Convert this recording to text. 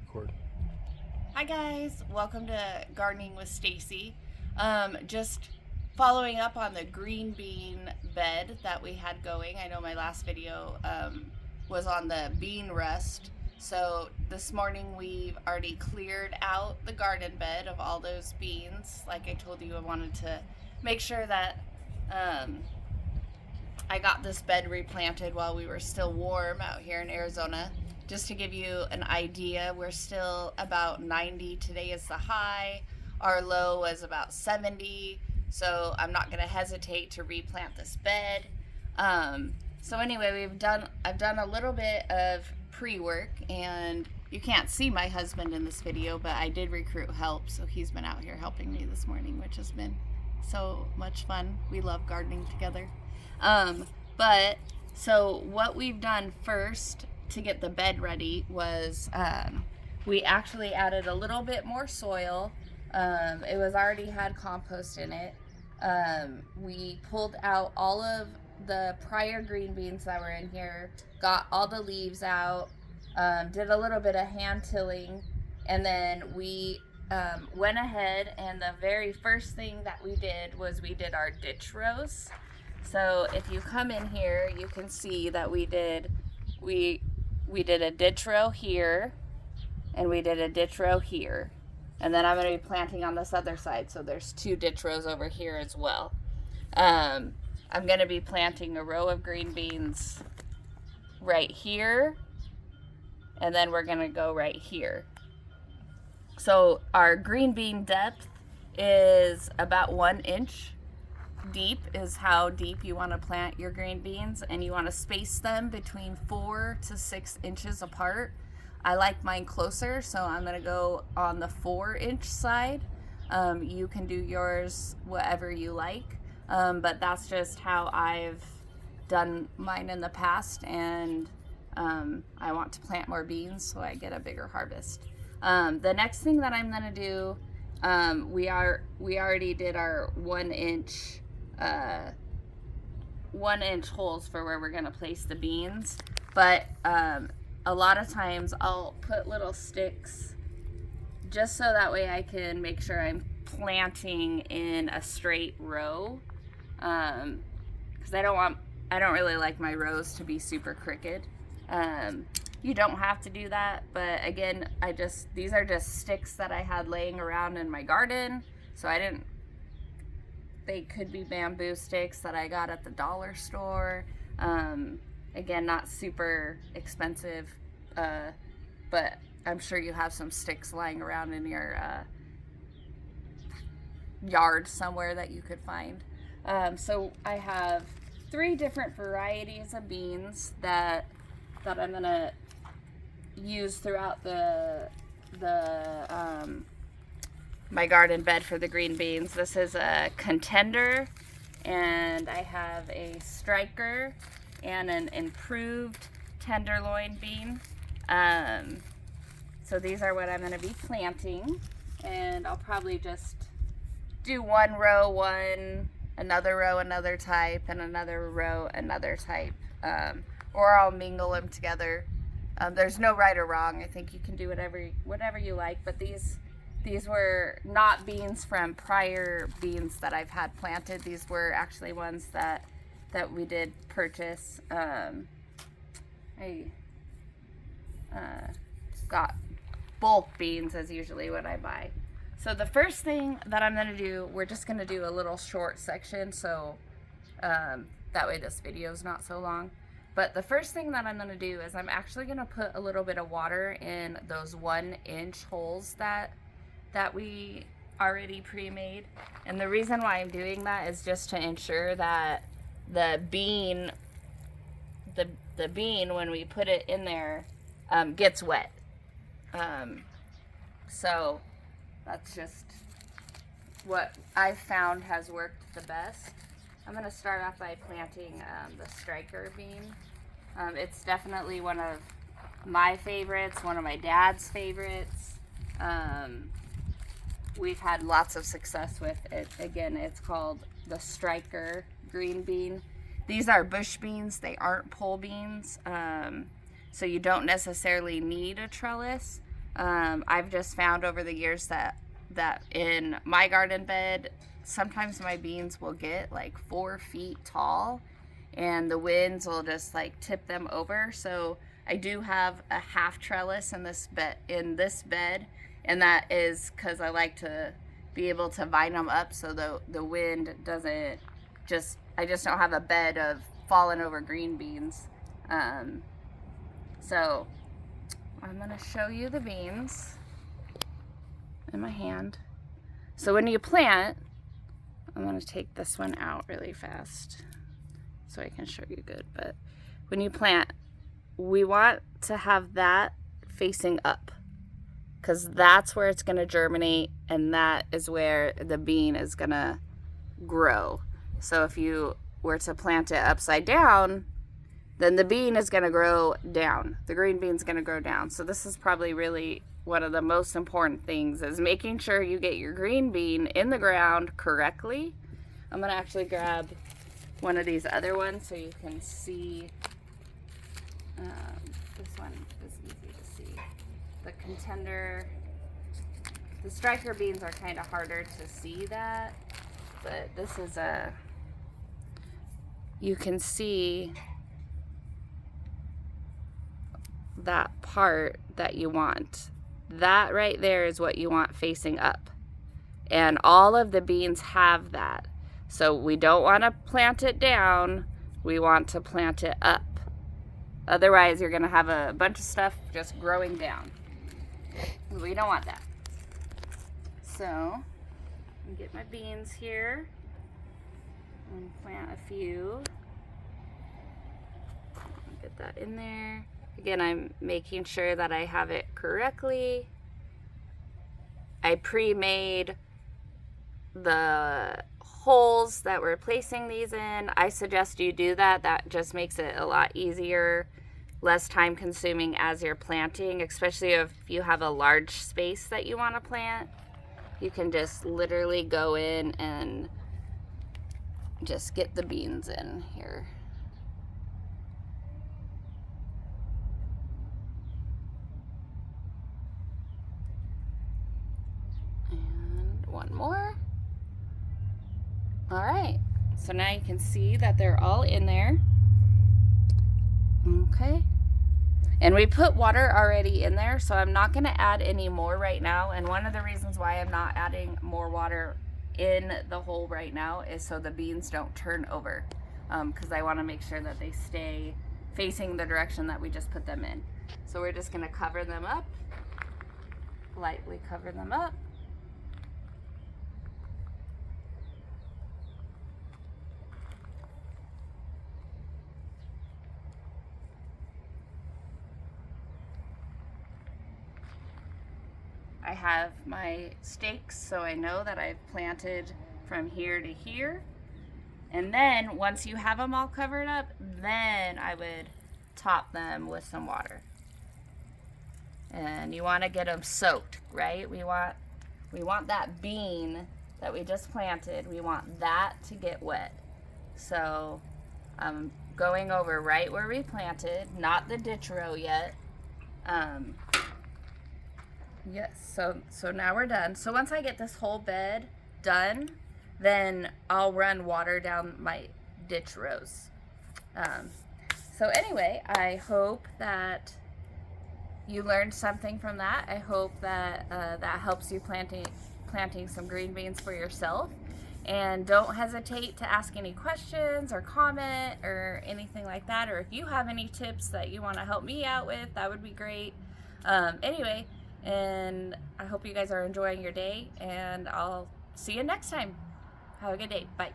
record. Hi guys, welcome to Gardening with Stacy. Just following up on the green bean bed that we had going. I know my last video was on the bean rust. So this morning we've already cleared out the garden bed of all those beans. Like I told you, I wanted to make sure that I got this bed replanted while we were still warm out here in Arizona. Just to give you an idea, we're still about 90. Today is the high. Our low was about 70. So I'm not going to hesitate to replant this bed. So anyway, I've done a little bit of pre-work, and you can't see my husband in this video, but I did recruit help. So he's been out here helping me this morning, which has been so much fun. We love gardening together. But so what we've done first to get the bed ready was we actually added a little bit more soil. It was already had compost in it. We pulled out all of the prior green beans that were in here, got all the leaves out, did a little bit of hand tilling, and then we went ahead, and the very first thing that we did was we did our ditch rows. So if you come in here, you can see that we did a ditch row here, and we did a ditch row here. And then I'm going to be planting on this other side, so there's 2 ditch rows over here as well. I'm going to be planting a row of green beans right here, and then we're going to go right here. So our green bean depth is about 1 inch. Deep is how deep you want to plant your green beans, and you want to space them between 4 to 6 inches apart. I like mine closer, so I'm going to go on the 4-inch side. You can do yours whatever you like, but that's just how I've done mine in the past, and I want to plant more beans so I get a bigger harvest. The next thing that I'm going to do, we already did our 1-inch 1-inch holes for where we're going to place the beans, but a lot of times I'll put little sticks just so that way I can make sure I'm planting in a straight row, because I don't really like my rows to be super crooked. You don't have to do that, but again, these are just sticks that I had laying around in my garden, so they could be bamboo sticks that I got at the dollar store. Again, not super expensive, but I'm sure you have some sticks lying around in your yard somewhere that you could find. So I have 3 different varieties of beans that I'm gonna use throughout my garden bed for the green beans. This is a contender, and I have a striker and an improved tenderloin bean. So these are what I'm going to be planting, and I'll probably just do 1 row, another row, another type, and another row, another type, or I'll mingle them together. There's no right or wrong. I think you can do whatever you like, but these were not beans from prior beans that I've had planted. These were actually ones that we did purchase. I got bulk beans as usually what I buy. So the first thing that I'm going to do, we're just going to do a little short section, so that way this video is not so long. But the first thing that I'm going to do is I'm actually going to put a little bit of water in those 1-inch holes that we already pre-made. And the reason why I'm doing that is just to ensure that the bean when we put it in there gets wet. So that's just what I've found has worked the best. I'm going to start off by planting the striker bean. It's definitely one of my favorites, one of my dad's favorites. We've had lots of success with it. Again, it's called the striker green bean. These are bush beans, they aren't pole beans, so you don't necessarily need a trellis. I've just found over the years that in my garden bed, sometimes my beans will get like 4 feet tall, and the winds will just like tip them over. So I do have a half trellis in this bed, and that is because I like to be able to vine them up so the wind doesn't I just don't have a bed of fallen over green beans. So I'm going to show you the beans in my hand. So when you plant, I'm going to take this one out really fast so I can show you good. But when you plant, we want to have that facing up, because that's where it's going to germinate, and that is where the bean is going to grow. So if you were to plant it upside down, then the bean is going to grow down. The green bean's going to grow down. So this is probably really one of the most important things, is making sure you get your green bean in the ground correctly. I'm going to actually grab one of these other ones so you can see. This one is easy to see. The contender. The striker beans are kind of harder to see that, but this is you can see that part that you want. That right there is what you want facing up. And all of the beans have that. So we don't want to plant it down, we want to plant it up. Otherwise you're going to have a bunch of stuff just growing down. We don't want that. So I'm get my beans here and plant a few. Get that in there. Again, I'm making sure that I have it correctly. I pre-made the holes that we're placing these in. I suggest you do that. That just makes it a lot easier, less time consuming as you're planting, especially if you have a large space that you want to plant. You can just literally go in and just get the beans in here. And one more. All right, so now you can see that they're all in there. Okay. And we put water already in there, so I'm not going to add any more right now. And one of the reasons why I'm not adding more water in the hole right now is so the beans don't turn over, because I want to make sure that they stay facing the direction that we just put them in. So we're just going to cover them up, lightly cover them up. I have my stakes, so I know that I've planted from here to here. And then once you have them all covered up, then I would top them with some water. And you want to get them soaked, right? We want that bean that we just planted, we want that to get wet. So I'm going over right where we planted, not the ditch row yet. Yes, so now we're done. So once I get this whole bed done, then I'll run water down my ditch rows. So anyway, I hope that you learned something from that. I hope that that helps you planting some green beans for yourself. And don't hesitate to ask any questions or comment or anything like that. Or if you have any tips that you want to help me out with, that would be great. Anyway, and I hope you guys are enjoying your day, and I'll see you next time. Have a good day. Bye.